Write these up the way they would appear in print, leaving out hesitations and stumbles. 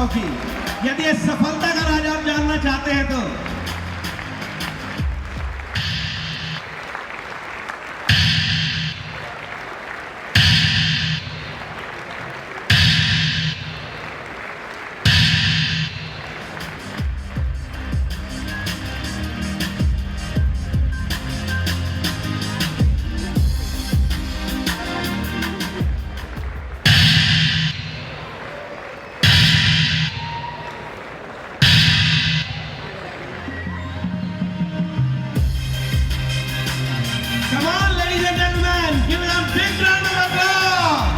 Trophy. यदि ये सफलता का राज आप जानना चाहते हैं तो come on, ladies and gentlemen, give it a big round of applause.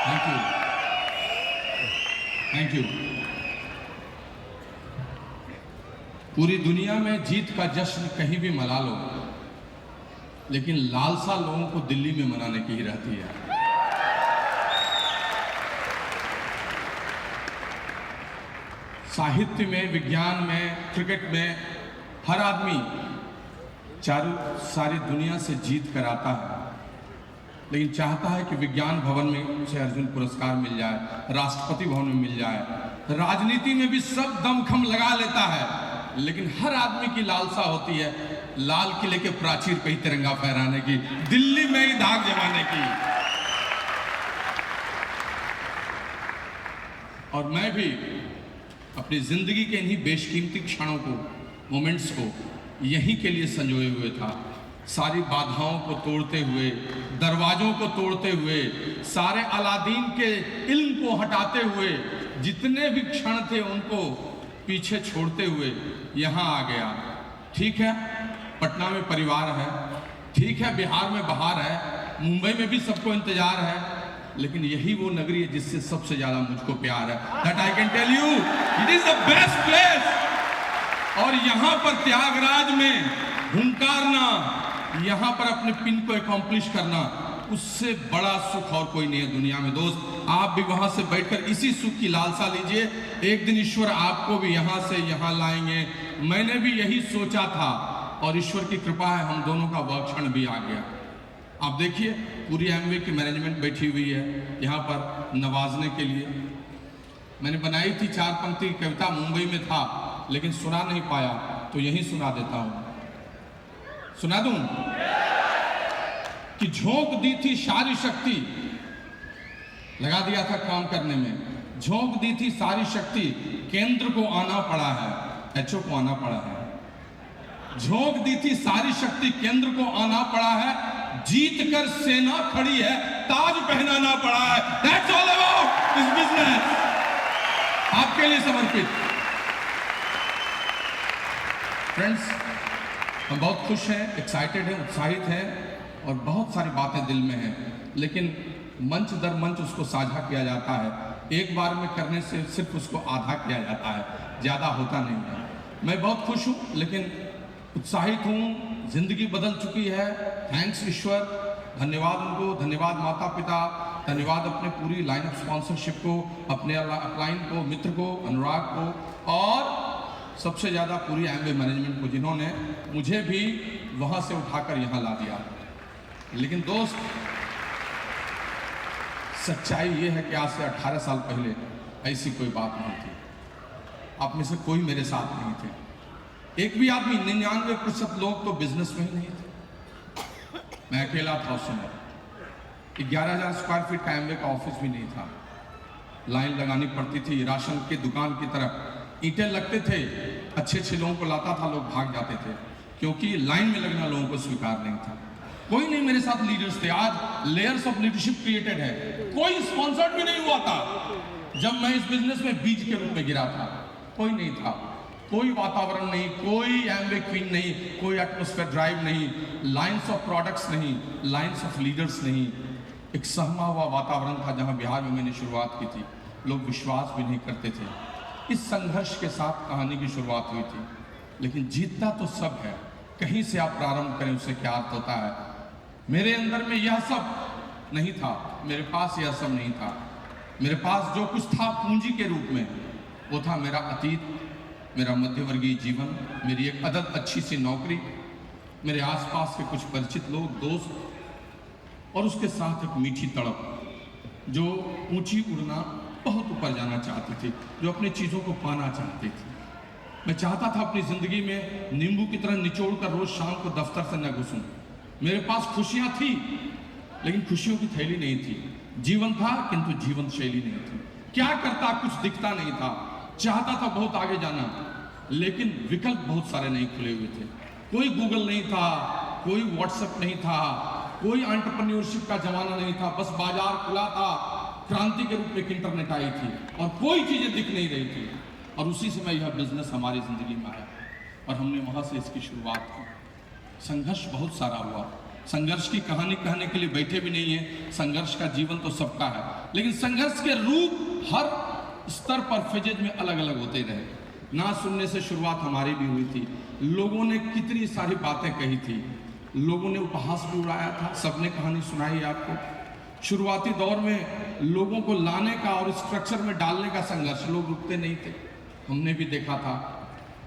Thank you, thank you. पूरी दुनिया में जीत का जश्न कहीं भी मना लो, लेकिन लालसा लोगों को दिल्ली में मनाने की ही रहती है। साहित्य में, विज्ञान में, क्रिकेट में हर आदमी सारी दुनिया से जीत कर आता है, लेकिन चाहता है कि विज्ञान भवन में उसे अर्जुन पुरस्कार मिल जाए, राष्ट्रपति भवन में मिल जाए। राजनीति में भी सब दमखम लगा लेता है, लेकिन हर आदमी की लालसा होती है लाल किले के प्राचीर पे ही तिरंगा फहराने की, दिल्ली में ही दाग जमाने की। और मैं भी अपनी जिंदगी के इन्हीं बेशकीमती क्षणों को, मोमेंट्स को यहीं के लिए संजोए हुए था। सारी बाधाओं को तोड़ते हुए, दरवाजों को तोड़ते हुए, सारे अलादीन के इल्म को हटाते हुए, जितने भी क्षण थे उनको पीछे छोड़ते हुए यहाँ आ गया। ठीक है, पटना में परिवार है, ठीक है, बिहार में बहार है, मुंबई में भी सबको इंतजार है, लेकिन यही वो नगरी है जिससे सबसे ज्यादा मुझको प्यार है। That I can tell you, it is the best place. और यहाँ पर त्यागराज में हुंकारना, यहाँ पर अपने पिन को अकॉम्प्लिश करना, उससे बड़ा सुख और कोई नहीं है दुनिया में। दोस्त, आप भी वहां से बैठकर इसी सुख की लालसा लीजिए। एक दिन ईश्वर आपको भी यहाँ से यहाँ लाएंगे। मैंने भी यही सोचा था और ईश्वर की कृपा है, हम दोनों का वह क्षण भी आ गया। आप देखिए, पूरी एमवे की मैनेजमेंट बैठी हुई है यहाँ पर नवाजने के लिए। मैंने बनाई थी 4 पंक्ति कविता, मुंबई में था लेकिन सुना नहीं पाया, तो यही सुना देता हूँ। सुना दूं कि झोंक दी थी सारी शक्ति, लगा दिया था काम करने में, झोंक दी थी सारी शक्ति, केंद्र को आना पड़ा है, एचओ को आना पड़ा है। झोंक दी थी सारी शक्ति, केंद्र को आना पड़ा है, जीत कर सेना खड़ी है, ताज पहनाना पड़ा है। That's all about this business। आपके लिए समर्पित। फ्रेंड्स, हम बहुत खुश हैं, एक्साइटेड हैं, उत्साहित हैं और बहुत सारी बातें दिल में हैं, लेकिन मंच दर मंच उसको साझा किया जाता है। एक बार में करने से सिर्फ उसको आधा किया जाता है, ज़्यादा होता नहीं है। मैं बहुत खुश हूँ, लेकिन उत्साहित हूँ। जिंदगी बदल चुकी है, थैंक्स ईश्वर, धन्यवाद उनको, धन्यवाद माता पिता, धन्यवाद अपने पूरी लाइन ऑफ स्पॉन्सरशिप को, अपने अपलाइन को, मित्र को, अनुराग को, और सबसे ज़्यादा पूरी एमवे मैनेजमेंट को, जिन्होंने मुझे भी वहाँ से उठाकर यहाँ ला दिया। लेकिन दोस्त, सच्चाई ये है कि आज से 18 साल पहले ऐसी कोई बात नहीं थी। आप में से कोई मेरे साथ नहीं थे, एक भी आदमी, 99% लोग तो बिजनेस में ही नहीं थे। मैं अकेला था उस समय। 11,000 स्क्वायर फीट का एमवे का ऑफिस भी नहीं था। लाइन लगानी पड़ती थी, राशन की दुकान की तरह ईंटें लगते थे, अच्छे लोगों को लाता था, लोग भाग जाते थे, क्योंकि लाइन में लगना लोगों को स्वीकार नहीं था। कोई नहीं मेरे साथ लीडर्स थे। आज लेयर्स ऑफ लीडरशिप क्रिएटेड है। कोई स्पॉन्सर्ड भी नहीं हुआ था जब मैं इस बिजनेस में बीज के रूप में गिरा था। कोई नहीं था, कोई वातावरण नहीं, कोई एमवे क्वीन नहीं, कोई एटमॉस्फेयर ड्राइव नहीं, लाइंस ऑफ प्रोडक्ट्स नहीं, लाइंस ऑफ लीडर्स नहीं। एक सहमा हुआ वातावरण था जहां बिहार में मैंने शुरुआत की थी। लोग विश्वास भी नहीं करते थे। इस संघर्ष के साथ कहानी की शुरुआत हुई थी। लेकिन जीतना तो सब है, कहीं से आप प्रारंभ करें उससे क्या अर्थ होता है। मेरे अंदर में यह सब नहीं था, मेरे पास यह सब नहीं था। मेरे पास जो कुछ था पूंजी के रूप में, वो था मेरा अतीत, मेरा मध्यवर्गीय जीवन, मेरी एक अदद अच्छी सी नौकरी, मेरे आसपास के कुछ परिचित लोग, दोस्त, और उसके साथ एक मीठी तड़प जो ऊंची उड़ना, बहुत ऊपर जाना चाहती थी, जो अपनी चीज़ों को पाना चाहती थी। मैं चाहता था अपनी ज़िंदगी में नींबू की तरह निचोड़ कर रोज़ शाम को दफ्तर से न घुसूं। मेरे पास खुशियाँ थी, लेकिन खुशियों की थैली नहीं थी। जीवन था, किंतु जीवन शैली नहीं थी। क्या करता, कुछ दिखता नहीं था। चाहता था बहुत आगे जाना, लेकिन विकल्प बहुत सारे नहीं खुले हुए थे। कोई गूगल नहीं था, कोई व्हाट्सएप नहीं था, कोई एंटरप्रेन्योरशिप का जमाना नहीं था। बस बाजार खुला था, क्रांति के रूप में एक इंटरनेट आई थी, और कोई चीजें दिख नहीं रही थी। और उसी समय यह बिजनेस हमारी जिंदगी में आया और हमने वहां से इसकी शुरुआत की। संघर्ष बहुत सारा हुआ। संघर्ष की कहानी कहने के लिए बैठे भी नहीं है। संघर्ष का जीवन तो सबका है, लेकिन संघर्ष के रूप हर स्तर पर फेजेज में अलग अलग होते रहे। ना सुनने से शुरुआत हमारी भी हुई थी। लोगों ने कितनी सारी बातें कही थी, लोगों ने उपहास भी उड़ाया था, सबने कहानी सुनाई आपको। शुरुआती दौर में लोगों को लाने का और स्ट्रक्चर में डालने का संघर्ष, लोग रुकते नहीं थे, हमने भी देखा था।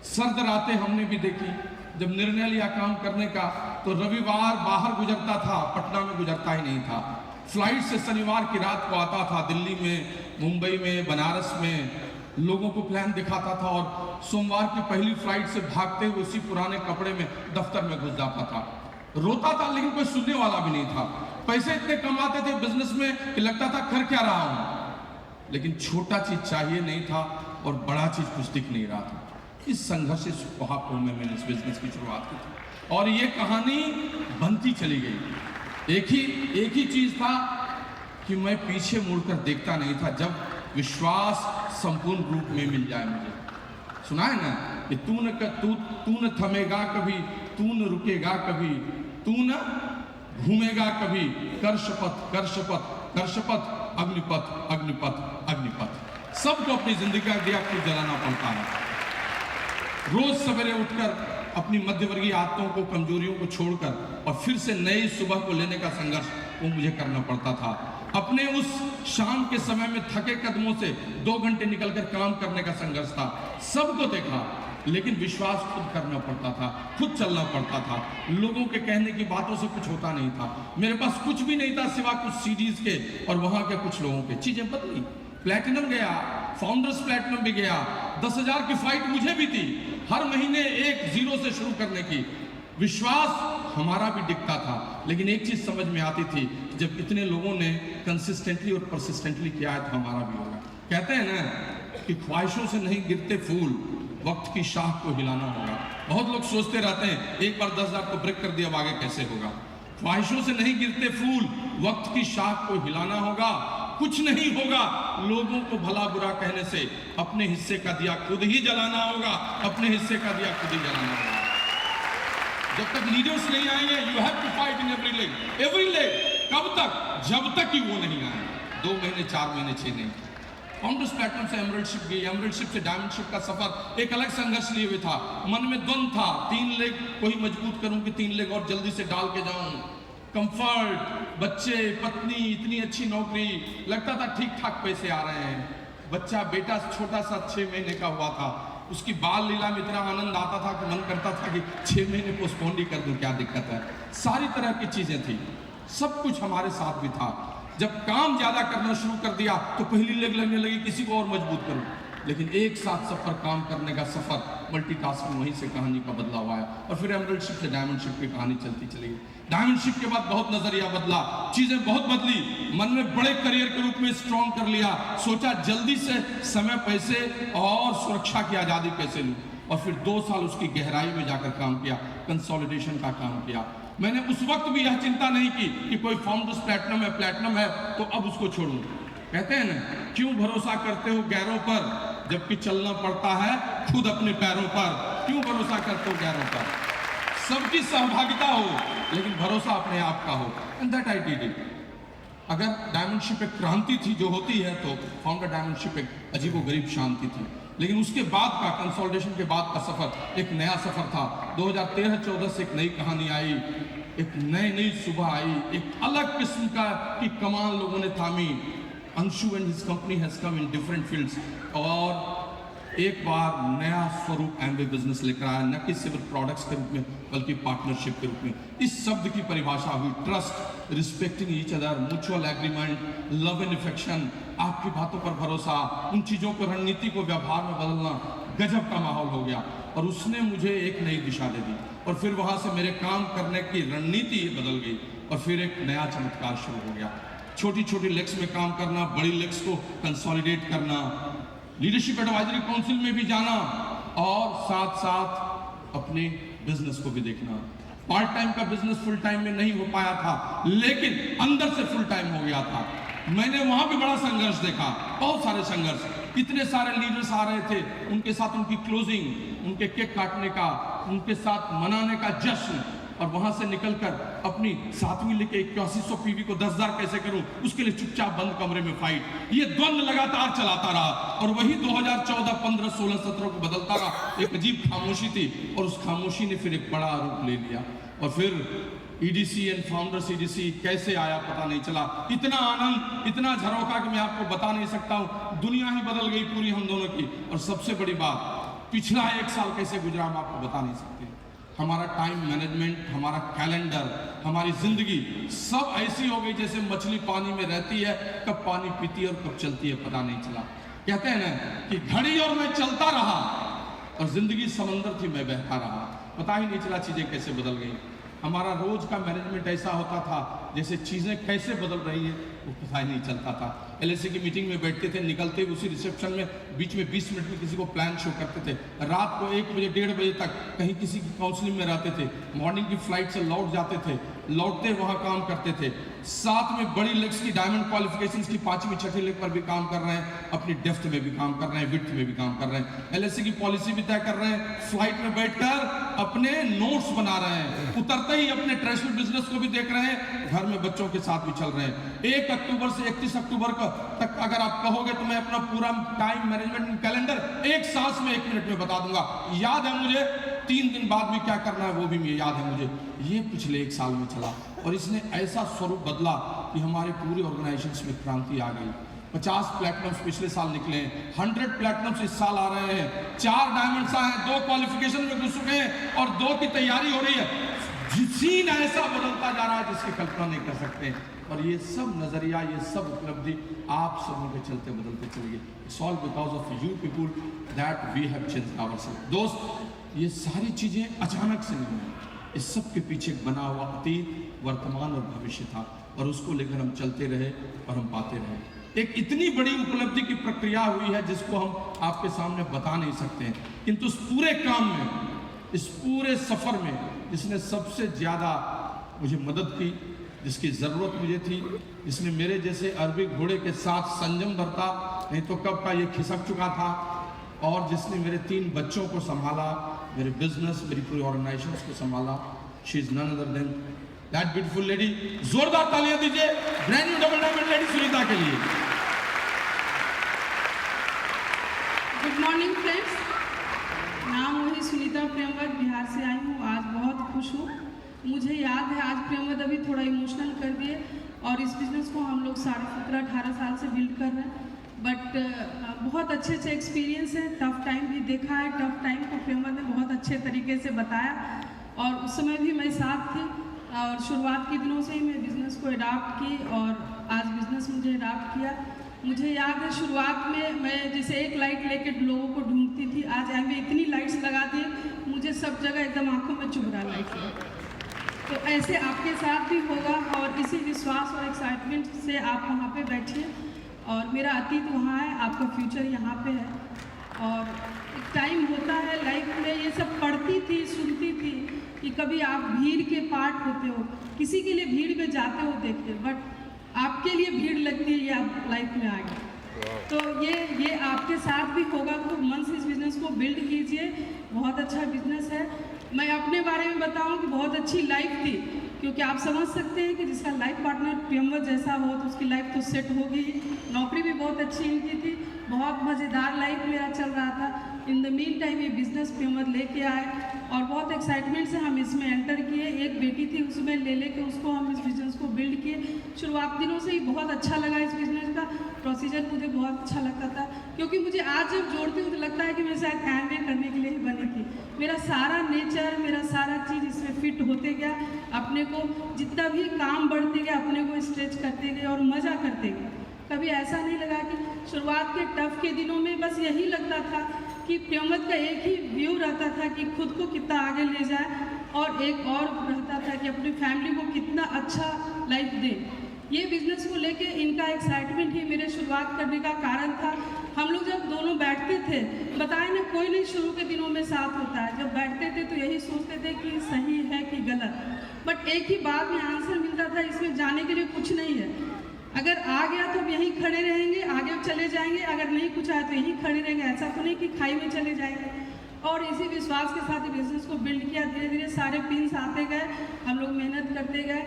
सर्द रातें हमने भी देखी। जब निर्णय लिया काम करने का, तो रविवार बाहर गुजरता था, पटना में गुजरता ही नहीं था। फ्लाइट से शनिवार की रात को आता था, दिल्ली में, मुंबई में, बनारस में लोगों को प्लान दिखाता था, और सोमवार की पहली फ्लाइट से भागते हुए उसी पुराने कपड़े में दफ्तर में घुस जाता था। रोता था, लेकिन कोई सुनने वाला भी नहीं था। पैसे इतने कमाते थे बिजनेस में कि लगता था कर क्या रहा हूं, लेकिन छोटा चीज चाहिए नहीं था और बड़ा चीज कुछ दिख नहीं रहा था। इस संघर्ष से मैंने इस बिजनेस की शुरुआत की थी, और ये कहानी बनती चली गई। एक ही चीज था कि मैं पीछे मुड़कर देखता नहीं था, जब विश्वास संपूर्ण रूप में मिल जाए मुझे। सुना है ना कि तू न थमेगा कभी, तू न रुकेगा कभी, तू न घूमेगा कभी, कर शपथ कर शपथ कर शपथ, अग्निपथ अग्निपथ अग्निपथ। सबको अपनी जिंदगी का दिया खुद जलाना पड़ता है। रोज सवेरे उठकर अपनी मध्यवर्गीय आदतों को, कमजोरियों को छोड़कर और फिर से नई सुबह को लेने का संघर्ष वो मुझे करना पड़ता था। अपने उस शाम के समय में थके कदमों से 2 घंटे निकलकर काम करने का संघर्ष था। सबको देखा, लेकिन विश्वास खुद करना पड़ता था, खुद चलना पड़ता था। लोगों के कहने की बातों से कुछ होता नहीं था। मेरे पास कुछ भी नहीं था सिवा कुछ सीडीज के और वहां के कुछ लोगों के। चीजें बदली, प्लैटिनम गया, फाउंडर्स प्लैटिनम भी गया, 10,000 की फाइट मुझे भी थी, हर महीने एक 0 से शुरू करने की। विश्वास हमारा भी दिखता था, लेकिन एक चीज समझ में आती थी, जब इतने लोगों ने कंसिस्टेंटली और परसिस्टेंटली किया है तो हमारा भी होगा। कहते हैं ना कि ख्वाहिशों से नहीं गिरते फूल, वक्त की शाख को हिलाना होगा। बहुत लोग सोचते रहते हैं एक बार 10,000 को ब्रेक कर दिया, अब आगे कैसे होगा। ख्वाहिशों से नहीं गिरते फूल, वक्त की शाख को हिलाना होगा। कुछ नहीं होगा लोगों को भला बुरा कहने से, अपने हिस्से का दिया खुद ही जलाना होगा, अपने हिस्से का दिया खुद ही जलाना होगा। जब तक लीडर्स नहीं आएंगे, you have to fight in every leg. कब तक? जब तक कि वो नहीं आए। 2 महीने, 4 महीने, 6 नहीं। फाउंडर्स प्लेटफॉर्म से एमरल्डशिप गई, एमरल्डशिप से डायमंडशिप का सफर एक अलग संघर्ष लिए हुए था। मन में द्वंद था, 3 लेग को ही मजबूत करूं कि 3 लेग और जल्दी से डाल के जाऊं। कंफर्ट, बच्चे, पत्नी, इतनी अच्छी नौकरी, लगता था ठीक ठाक पैसे आ रहे हैं। बच्चा, बेटा छोटा सा 6 महीने का हुआ था, उसकी बाल लीला में इतना आनंद आता था कि मन करता था कि 6 महीने पोस्टपोन ही कर दूं, क्या दिक्कत है। सारी तरह की चीजें थी, सब कुछ हमारे साथ भी था। जब काम ज्यादा करना शुरू कर दिया तो पहली लेग लगने लगी किसी को और मजबूत करूं, लेकिन एक साथ सफर, काम करने का सफर, मल्टीटास्किंग, वहीं से कहानी का बदलाव आया। और फिर एमरल्डशिप से डायमंडशिप की कहानी चलती चली गई। डायमंडशिप के बाद बहुत नजरिया बदला, चीजें बहुत बदली। मन में बड़े करियर के रूप में स्ट्रॉन्ग कर लिया, सोचा जल्दी से समय, पैसे और सुरक्षा की आजादी कैसे लूं। और फिर 2 साल उसकी गहराई में जाकर काम किया, कंसोलिडेशन का काम किया। मैंने उस वक्त भी यह चिंता नहीं की कि कोई फाउंडर्स प्लैटिनम है तो अब उसको छोड़ूं। कहते हैं ना, क्यों भरोसा करते हो गैरों पर जबकि चलना पड़ता है खुद अपने पैरों पर। क्यों भरोसा करते हो गैरों पर? सबकी सहभागिता हो, लेकिन भरोसा अपने आप का हो। And that I did it. अगर डायमंड शिप एक क्रांति थी जो होती है, तो फाउंडर डायमंड शिप एक अजीबोगरीब शांति थी। लेकिन उसके बाद का कंसोलिडेशन के बाद का सफर एक नया सफर था। 2013-14 से एक नई कहानी आई, एक नई सुबह आई, एक अलग किस्म की कमान लोगों ने थामी। Anshu and his company has come in different fields, और एक बार नया स्वरूप एमवे बिजनेस लेकर आया, न कि सिर्फ प्रोडक्ट्स के रूप में बल्कि पार्टनरशिप के रूप में। इस शब्द की परिभाषा हुई trust, respecting each other, mutual agreement, love and affection, आपकी बातों पर भरोसा, उन चीज़ों को, रणनीति को व्यवहार में बदलना। गजब का माहौल हो गया, और उसने मुझे एक नई दिशा दे दी, और फिर वहाँ से मेरे काम करने की रणनीति बदल गई, और फिर एक नया चमत्कार शुरू हो गया। छोटी छोटी लेग्स में काम करना, बड़ी लेग्स को कंसोलिडेट करना, लीडरशिप एडवाइजरी काउंसिल में भी जाना, और साथ साथ अपने बिजनेस को भी देखना। पार्ट टाइम का बिजनेस फुल टाइम में नहीं हो पाया था, लेकिन अंदर से फुल टाइम हो गया था। मैंने वहां भी बड़ा संघर्ष देखा, बहुत सारे संघर्ष। इतने सारे लीडर्स आ रहे थे, उनके साथ उनकी क्लोजिंग, उनके केक काटने का, उनके साथ मनाने का जश्न, और वहां से निकलकर अपनी 7वीं लेके 8100 पीवी को 10,000 कैसे करूं, उसके लिए चुपचाप बंद कमरे में फाइट। ये द्वंद्व लगातार चलाता रहा, और वही 2014, 15, 16, 17 को बदलता रहा। एक अजीब खामोशी थी, और उस खामोशी ने फिर एक बड़ा रूप ले लिया, और फिर ईडीसी एंड फाउंडर्स ईडीसी कैसे आया पता नहीं चला। इतना आनंद, इतना झरोखा कि मैं आपको बता नहीं सकता हूं। दुनिया ही बदल गई पूरी हम दोनों की। और सबसे बड़ी बात, पिछला 1 साल कैसे गुजरा हम आपको बता नहीं सकते। हमारा टाइम मैनेजमेंट, हमारा कैलेंडर, हमारी जिंदगी सब ऐसी हो गई जैसे मछली पानी में रहती है, कब पानी पीती है और कब चलती है पता नहीं चला। कहते हैं ना कि घड़ी और मैं चलता रहा, और जिंदगी समंदर थी, मैं बहता रहा, पता ही नहीं चला चीजें कैसे बदल गई। हमारा रोज का मैनेजमेंट ऐसा होता था जैसे चीजें कैसे बदल रही है वो पता ही नहीं चलता था। एलआईसी की मीटिंग में बैठते थे, निकलते उसी रिसेप्शन में बीच में 20 मिनट में किसी को प्लान शो करते थे। रात को 1 बजे 1:30 बजे तक कहीं किसी की काउंसलिंग में रहते थे। मॉर्निंग की फ्लाइट से लौट जाते थे, लौटते वहाँ काम करते थे। साथ में बड़ी लेग्स की डायमंड क्वालिफिकेशंस की 5वीं 6वीं लेग पर भी काम कर रहे हैं, अपनी डेप्थ में भी काम कर रहे हैं, विड्थ में भी काम कर रहे हैं, एलआईसी की पॉलिसी भी तय कर रहे हैं, फ्लाइट में बैठकर अपने नोट्स बना रहे हैं, उतरते ही अपने ट्रेडिशनल बिजनेस को भी देख रहे हैं, घर में बच्चों के साथ भी चल रहे हैं। 1 अक्टूबर से 31 अक्टूबर तक अगर आप कहोगे तो मैं अपना पूरा टाइम मैनेजमेंट कैलेंडर एक सांस में 1 मिनट में बता दूंगा। याद है मुझे 3 दिन बाद में क्या करना है, वो भी मुझे याद है मुझे। ये पिछले 1 साल में चला, और इसने ऐसा स्वरूप बदला कि हमारे पूरे ऑर्गेनाइजेशन में क्रांति आ गई। 50 प्लैटिनम्स पिछले साल निकले हैं, 100 प्लैटिनम्स इस साल आ रहे हैं, 4 डायमंड्स आए हैं, 2 क्वालिफिकेशन में घुस चुके हैं, और 2 की तैयारी हो रही है। सीन ऐसा बदलता जा रहा है जिसकी कल्पना नहीं कर सकते। और ये सब नजरिया, ये सब उपलब्धि आप सबों के चलते बदलते चलेगी। It's all because of you people that we have changed ourselves. दोस्त, ये सारी चीजें अचानक से नहीं हुई, इस सब के पीछे बना हुआ अतीत, वर्तमान और भविष्य था, और उसको लेकर हम चलते रहे और हम पाते रहे। एक इतनी बड़ी उपलब्धि की प्रक्रिया हुई है जिसको हम आपके सामने बता नहीं सकते हैं, किंतु उस पूरे काम में, इस पूरे सफर में जिसने सबसे ज्यादा मुझे मदद की, जिसकी जरूरत मुझे थी, जिसने मेरे जैसे अरबी घोड़े के साथ संयम बरता, नहीं तो कब का ये खिसक चुका था, और जिसने मेरे 3 बच्चों को संभाला, मेरे बिजनेस, मेरी पूरी ऑर्गेनाइजेशन को संभाला। She is none other than that beautiful lady. जोरदार तालियां दीजिए brand new double diamond lady Sunita के लिए। गुड मॉर्निंग फ्रेंड्स, नाम वही सुनीता प्रेमवत, बिहार से आई हूँ। आज बहुत खुश हूँ। मुझे याद है आज प्रेमवत अभी थोड़ा इमोशनल कर दिए, और इस बिज़नेस को हम लोग 17.5-18 साल से बिल्ड कर रहे हैं। बट बहुत अच्छे एक्सपीरियंस है, टफ टाइम भी देखा है। टफ टाइम को प्रेमवत ने बहुत अच्छे तरीके से बताया, और उस समय भी मैं साथ थी, और शुरुआत के दिनों से ही मैं बिज़नेस को अडाप्ट की, और आज बिज़नेस मुझे अडाप्ट किया। मुझे याद है शुरुआत में मैं जैसे एक लाइट लेके लोगों को ढूंढती थी, आज एमवे इतनी लाइट्स लगा दी, मुझे सब जगह एकदम आंखों में चुभ रहा लाइट लगा। तो ऐसे आपके साथ भी होगा, और इसी विश्वास और एक्साइटमेंट से आप वहाँ पे बैठिए। और मेरा अतीत वहाँ है, आपका फ्यूचर यहाँ पे है। और एक टाइम होता है लाइफ में, ये सब पढ़ती थी, सुनती थी कि कभी आप भीड़ के पार्ट होते हो, किसी के लिए भीड़ में जाते हो देखते, बट आपके लिए भीड़ लगती है, ये आप लाइफ में आ गए। तो ये आपके साथ भी होगा। तो मन से इस बिज़नेस को बिल्ड कीजिए, बहुत अच्छा बिजनेस है। मैं अपने बारे में बताऊं कि बहुत अच्छी लाइफ थी, क्योंकि आप समझ सकते हैं कि जिसका लाइफ पार्टनर प्रियंवद जैसा हो तो उसकी लाइफ तो सेट होगी ही। नौकरी भी बहुत अच्छी इनकी थी, बहुत मज़ेदार लाइफ मेरा चल रहा था। इन द मीन टाइम ये बिज़नेस प्रियंवद लेके आए और बहुत एक्साइटमेंट से हम इसमें एंटर किए। एक बेटी थी, उसमें लेके उसको हम इस बिज़नेस को बिल्ड किए। शुरुआत दिनों से ही बहुत अच्छा लगा इस बिज़नेस का प्रोसीजर, मुझे बहुत अच्छा लगता था, क्योंकि मुझे आज जब जोड़ती हूँ तो लगता है कि मैं शायद एमवे करने के लिए ही बनी थी। मेरा सारा नेचर, मेरा सारा चीज़ इसमें फिट होते गया। अपने को जितना भी काम बढ़ते गया, अपने को स्ट्रेच करते गए और मज़ा करते गए। कभी ऐसा नहीं लगा कि शुरुआत के टफ के दिनों में बस यही लगता था कि प्रियंवद का एक ही व्यू रहता था कि खुद को कितना आगे ले जाए, और एक और रहता था कि अपनी फैमिली को कितना अच्छा लाइफ दे। ये बिज़नेस को लेके इनका एक्साइटमेंट ही मेरे शुरुआत करने का कारण था। हम लोग जब दोनों बैठते थे, बताए ना, कोई नहीं शुरू के दिनों में साथ होता है। जब बैठते थे तो यही सोचते थे कि सही है कि गलत, बट एक ही बात में आंसर मिलता था, इसमें जाने के लिए कुछ नहीं है। अगर आ गया तो हम यहीं खड़े रहेंगे, आगे चले जाएंगे, अगर नहीं कुछ आया तो यहीं खड़े रहेंगे। ऐसा तो नहीं कि खाई में चले जाएंगे। और इसी विश्वास के साथ बिजनेस को बिल्ड किया। धीरे धीरे सारे पिन्स आते गए, हम लोग मेहनत करते गए।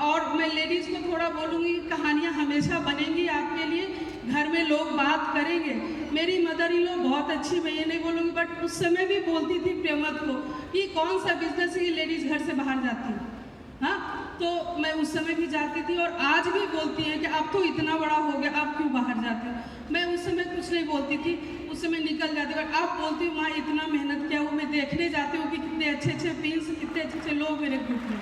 और मैं लेडीज़ को थोड़ा बोलूँगी, कहानियाँ हमेशा बनेंगी आपके लिए, घर में लोग बात करेंगे। मेरी मदर इन लॉ बहुत अच्छी, मैं ये नहीं बोलूँगी, बट उस समय भी बोलती थी प्रियंवद को कि कौन सा बिजनेस है ये लेडीज़ घर से बाहर जाती है। हाँ, तो मैं उस समय भी जाती थी और आज भी बोलती हैं कि अब तो इतना बड़ा हो गया, अब क्यों बाहर जाते हो। मैं उस समय कुछ नहीं बोलती थी, उस समय निकल जाती, बट अब बोलती हूँ माँ इतना मेहनत किया वो, मैं देखने जाती हूँ कि कितने अच्छे अच्छे पिन्स, कितने अच्छे अच्छे लोग मेरे ग्रुप में।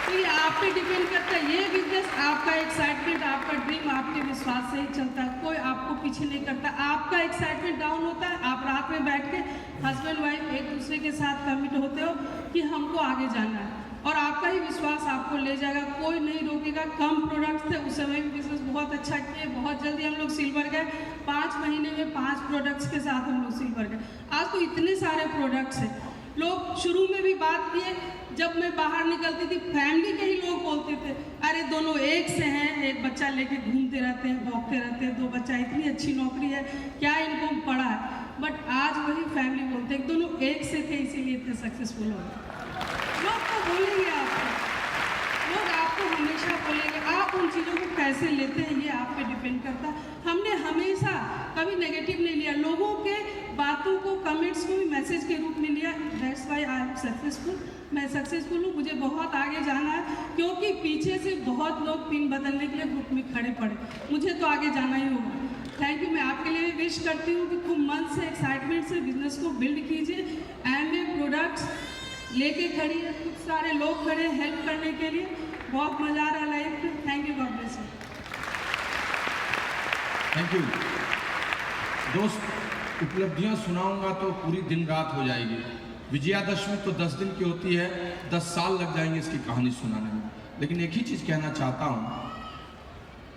तो ये आप पे डिपेंड करता है। ये बिजनेस आपका एक्साइटमेंट, आपका ड्रीम, आपके विश्वास से ही चलता है। कोई आपको पीछे नहीं करता। आपका एक्साइटमेंट डाउन होता है, आप रात में बैठ के हस्बैंड वाइफ एक दूसरे के साथ कमिट होते हो कि हमको आगे जाना है, और आपका ही विश्वास आपको ले जाएगा, कोई नहीं रोकेगा। कम प्रोडक्ट्स थे उस समय भी बिजनेस बहुत अच्छा किए, बहुत जल्दी हम लोग सिल्वर गए। 5 महीने में 5 प्रोडक्ट्स के साथ हम लोग सिल्वर गए। आज तो इतने सारे प्रोडक्ट्स हैं। लोग शुरू में भी बात किए, जब मैं बाहर निकलती थी फैमिली के ही लोग बोलते थे, अरे दोनों एक से हैं, एक बच्चा लेके घूमते रहते हैं, भौंकते रहते हैं, 2 बच्चा, इतनी अच्छी नौकरी है, क्या इनको पड़ा है। बट आज वही फैमिली बोलते हैं दोनों एक से थे इसीलिए इतने सक्सेसफुल हो गए। लोग तो बोलेंगे आपको, लोग आपको हमेशा बोलेंगे। आप उन चीज़ों को कैसे लेते हैं ये आप पे डिपेंड करता है। हमने हमेशा कभी नेगेटिव नहीं लिया, लोगों के बातों को, कमेंट्स को भी मैसेज के रूप में लिया। That's why I am successful. मैं सक्सेसफुल हूँ, मुझे बहुत आगे जाना है, क्योंकि पीछे से बहुत लोग पिन बदलने के लिए ग्रुप में खड़े पड़े, मुझे तो आगे जाना ही होगा। Thank you. मैं आपके लिए भी विश करती हूँ कि खूब मन से, एक्साइटमेंट से बिजनेस को बिल्ड कीजिए। एमवे प्रोडक्ट्स लेके खड़ी है, खूब सारे लोग खड़े हेल्प करने के लिए, बहुत मज़ा आ रहा है लाइफ में। Thank you, God bless you. Thank you दोस्त। उपलब्धियां सुनाऊंगा तो पूरी दिन रात हो जाएगी। विजयादशमी तो 10 दिन की होती है, 10 साल लग जाएंगे इसकी कहानी सुनाने में। लेकिन एक ही चीज़ कहना चाहता हूँ,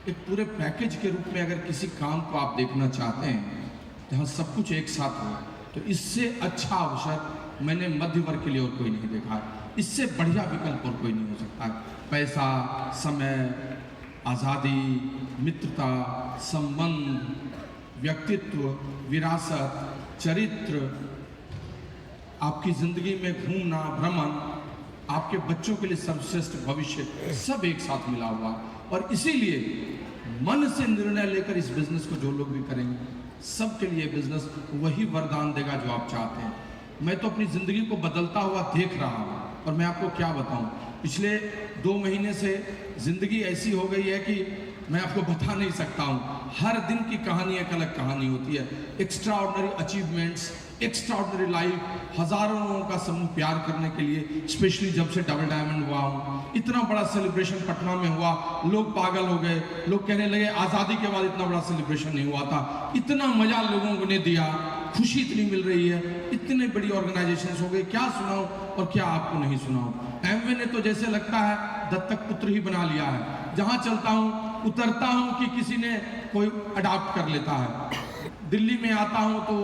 एक पूरे पैकेज के रूप में अगर किसी काम को आप देखना चाहते हैं जहाँ सब कुछ एक साथ हो, तो इससे अच्छा अवसर मैंने मध्य वर्ग के लिए और कोई नहीं देखा। इससे बढ़िया विकल्प और कोई नहीं हो सकता। पैसा, समय, आज़ादी, मित्रता, संबंध, व्यक्तित्व, विरासत, चरित्र, आपकी ज़िंदगी में घूमना, भ्रमण, आपके बच्चों के लिए सर्वश्रेष्ठ भविष्य, सब एक साथ मिला हुआ। और इसीलिए मन से निर्णय लेकर इस बिजनेस को जो लोग भी करेंगे, सबके लिए बिजनेस वही वरदान देगा जो आप चाहते हैं। मैं तो अपनी ज़िंदगी को बदलता हुआ देख रहा हूँ, और मैं आपको क्या बताऊँ, पिछले 2 महीने से ज़िंदगी ऐसी हो गई है कि मैं आपको बता नहीं सकता हूँ। हर दिन की कहानी एक अलग कहानी होती है। Extra ordinary achievements, extra ordinary life, हज़ारों लोगों का समूह प्यार करने के लिए, स्पेशली जब से डबल डायमंड हुआ हूँ, इतना बड़ा सेलिब्रेशन पटना में हुआ, लोग पागल हो गए। लोग कहने लगे आज़ादी के बाद इतना बड़ा सेलिब्रेशन नहीं हुआ था। इतना मज़ा लोगों ने दिया, खुशी इतनी मिल रही है, इतने बड़ी ऑर्गेनाइजेशंस हो गए, क्या सुनाऊँ और क्या आपको नहीं सुनाऊँ। एमवे ने तो जैसे लगता है दत्तक पुत्र ही बना लिया है। जहाँ चलता हूँ, उतरता हूँ कि किसी ने कोई अडॉप्ट कर लेता है। दिल्ली में आता हूँ तो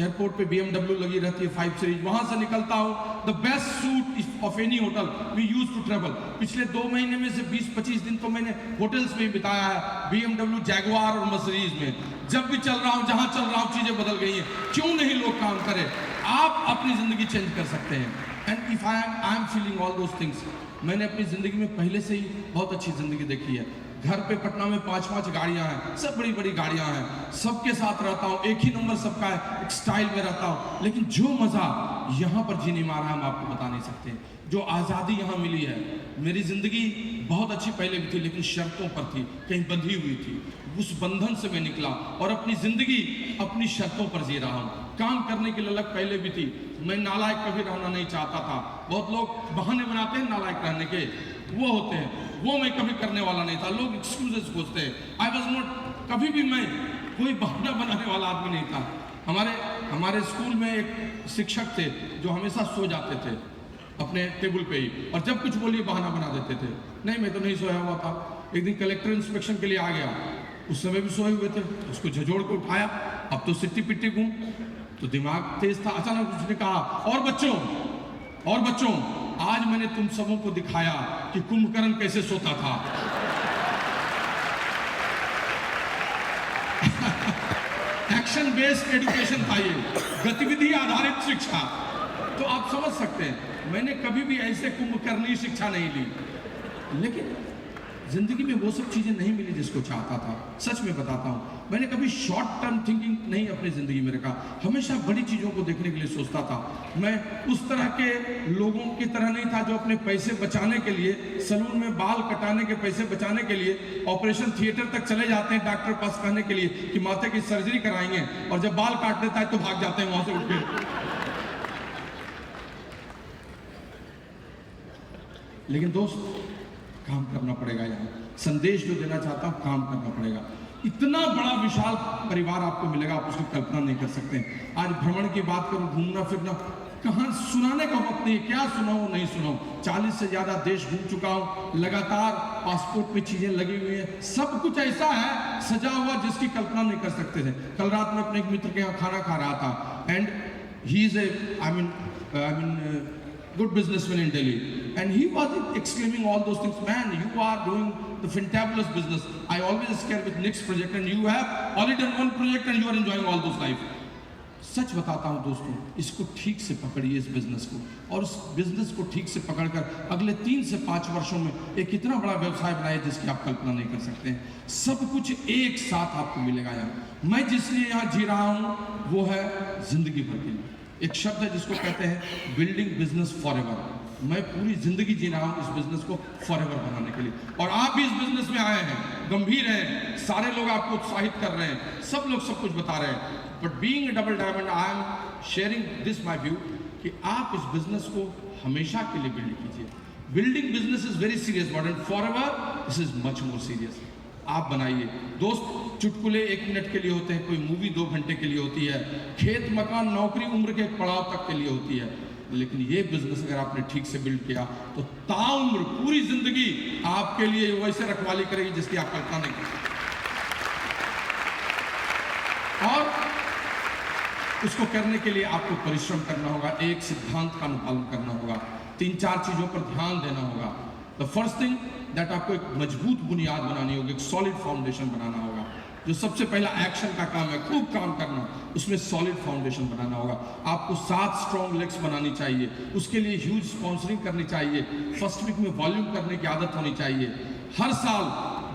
एयरपोर्ट पे BMW लगी रहती है 5 सीरीज, वहाँ से निकलता हूँ, the best suit of any hotel we use to travel. पिछले 2 महीने में से 20-25 दिन तो मैंने होटल्स में ही बिताया है, BMW, जैगुआर और मर्सिडीज में। जब भी चल रहा हूँ, जहाँ चल रहा हूँ, चीज़ें बदल गई हैं। क्यों नहीं लोग काम करें। आप अपनी ज़िंदगी चेंज कर सकते हैं। And if I am feeling all those things, मैंने अपनी ज़िंदगी में पहले से ही बहुत अच्छी ज़िंदगी देखी है। घर पे पटना में 5-5 गाड़ियां हैं, सब बड़ी बड़ी गाड़ियां हैं, सबके साथ रहता हूँ, एक ही नंबर सबका है, एक स्टाइल में रहता हूँ। लेकिन जो मज़ा यहाँ पर जी नहीं मारा हम आपको बता नहीं सकते। जो आज़ादी यहाँ मिली है, मेरी ज़िंदगी बहुत अच्छी पहले भी थी लेकिन शर्तों पर थी, कहीं बंधी हुई थी। उस बंधन से मैं निकला और अपनी ज़िंदगी अपनी शर्तों पर जी रहा हूँ। काम करने की ललक पहले भी थी, मैं नालायक कभी रहना नहीं चाहता था। बहुत लोग बहाने बनाते हैं नालायक रहने के, वो होते हैं, वो मैं कभी करने वाला नहीं था। लोग एक्सक्यूजेस खोजते हैं, आई वॉज नॉट, कभी भी मैं कोई बहाना बनाने वाला आदमी नहीं था। हमारे स्कूल में एक शिक्षक थे जो हमेशा सो जाते थे अपने टेबल पे ही, और जब कुछ बोलिए बहाना बना देते थे। नहीं, मैं तो नहीं सोया हुआ था। एक दिन कलेक्टर इंस्पेक्शन के लिए आ गया, उस समय भी सोए हुए थे, उसको झजोड़ के उठाया, अब तो सिट्टी पिट्टी घूम, तो दिमाग तेज था। अचानक उसने कहा, और बच्चों आज मैंने तुम सबों को दिखाया कि कुंभकर्ण कैसे सोता था। एक्शन बेस्ड एजुकेशन था ये, गतिविधि आधारित शिक्षा। तो आप समझ सकते हैं मैंने कभी भी ऐसे कुंभकर्णी शिक्षा नहीं ली, लेकिन जिंदगी में वो सब चीजें नहीं मिली जिसको चाहता था। सच में बताता हूँ, मैंने कभी शॉर्ट टर्म थिंकिंग नहीं अपनी जिंदगी में रखा, हमेशा बड़ी चीजों को देखने के लिए सोचता था। मैं उस तरह के लोगों की तरह नहीं था जो अपने पैसे बचाने के लिए, सलून में बाल कटाने के पैसे बचाने के लिए ऑपरेशन थिएटर तक चले जाते हैं डॉक्टर पास कहने के लिए कि माथे की सर्जरी कराएंगे, और जब बाल काट देता है तो भाग जाते हैं वहां से उठ के। लेकिन दोस्त, काम करना पड़ेगा। यहाँ संदेश जो देना चाहता हूँ, काम करना पड़ेगा। इतना बड़ा विशाल परिवार आपको मिलेगा, आप उसकी कल्पना नहीं कर सकते। आज भ्रमण की बात करूं, घूमना फिरना, कहाँ सुनाने का वक्त नहीं, क्या सुनाऊं नहीं सुनाऊं। 40 से ज्यादा देश घूम चुका हूं, लगातार पासपोर्ट पे चीजें लगी हुई हैं, सब कुछ ऐसा है सजा हुआ जिसकी कल्पना नहीं कर सकते थे। कल रात में अपने एक मित्र के यहाँ खाना खा रहा था, and he is a good businessman in Delhi, and he was exclaiming all those things. Man, you are doing the fantabulous business. I always scare with next project, and you have already done one project and you are enjoying all those life. सच बताता हूँ दोस्तों, इसको ठीक से पकड़िए इस business को, और उस बिजनेस को ठीक से पकड़कर अगले 3 से 5 वर्षों में एक इतना बड़ा व्यवसाय बनाइए जिसकी आप कल्पना नहीं कर सकते हैं। सब कुछ एक साथ आपको मिलेगा यहाँ। मैं जिसलिए यहाँ जी रहा हूँ वो है जिंदगी भर के लिए। एक शब्द है जिसको कहते हैं बिल्डिंग बिजनेस फॉरएवर। मैं पूरी जिंदगी जी रहा हूँ इस बिजनेस को फॉरएवर बनाने के लिए, और आप भी इस बिजनेस में आए हैं, गंभीर हैं, सारे लोग आपको उत्साहित कर रहे हैं, सब लोग सब कुछ बता रहे हैं। But being A double diamond, I am sharing this my view कि आप इस बिजनेस को हमेशा के लिए बिल्ड कीजिए। Building business is very serious word, and forever this is much more serious. आप बनाइए दोस्त। चुटकुले 1 मिनट के लिए होते हैं, कोई मूवी 2 घंटे के लिए होती है, खेत मकान नौकरी उम्र के एक पड़ाव तक के लिए होती है, लेकिन ये बिजनेस अगर आपने ठीक से बिल्ड किया तो ताउम्र पूरी जिंदगी आपके लिए वैसे रखवाली करेगी जिसकी आप कल्पना नहीं कर सकते। और उसको करने के लिए आपको परिश्रम करना होगा, एक सिद्धांत का अनुपालन करना होगा, 3-4 चीजों पर ध्यान देना होगा। द फर्स्ट थिंग दैट, आपको एक मजबूत बुनियाद बनानी होगी, एक सॉलिड फाउंडेशन बनाना होगा। जो सबसे पहला एक्शन का काम है, खूब काम करना, उसमें सॉलिड फाउंडेशन बनाना होगा। आपको 7 स्ट्रॉन्ग लेग्स बनानी चाहिए, उसके लिए ह्यूज स्पॉन्सरिंग करनी चाहिए, फर्स्ट वीक में वॉल्यूम करने की आदत होनी चाहिए। हर साल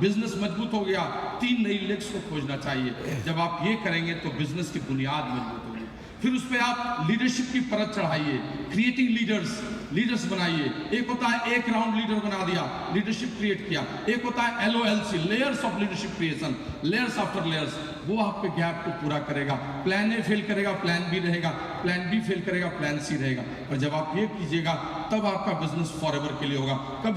बिजनेस मजबूत हो गया, 3 नई लेग्स को खोजना चाहिए। जब आप ये करेंगे तो बिजनेस की बुनियाद मजबूत होगी। फिर उस पर आप लीडरशिप की परत चढ़ाइए, क्रिएटिंग लीडर्स बनाइए। एक होता है एक राउंड लीडर बना दिया, लीडरशिप क्रिएट किया। एक होता है LOLC, layers of leadership creation, layers after layers, वो आपके गैप को पूरा करेगा। प्लान A फेल करेगा, प्लान B रहेगा, प्लान B फेल करेगा, प्लान C रहेगा। और जब आप ये कीजिएगा तब आपका बिजनेस फॉरएवर के लिए होगा। कभी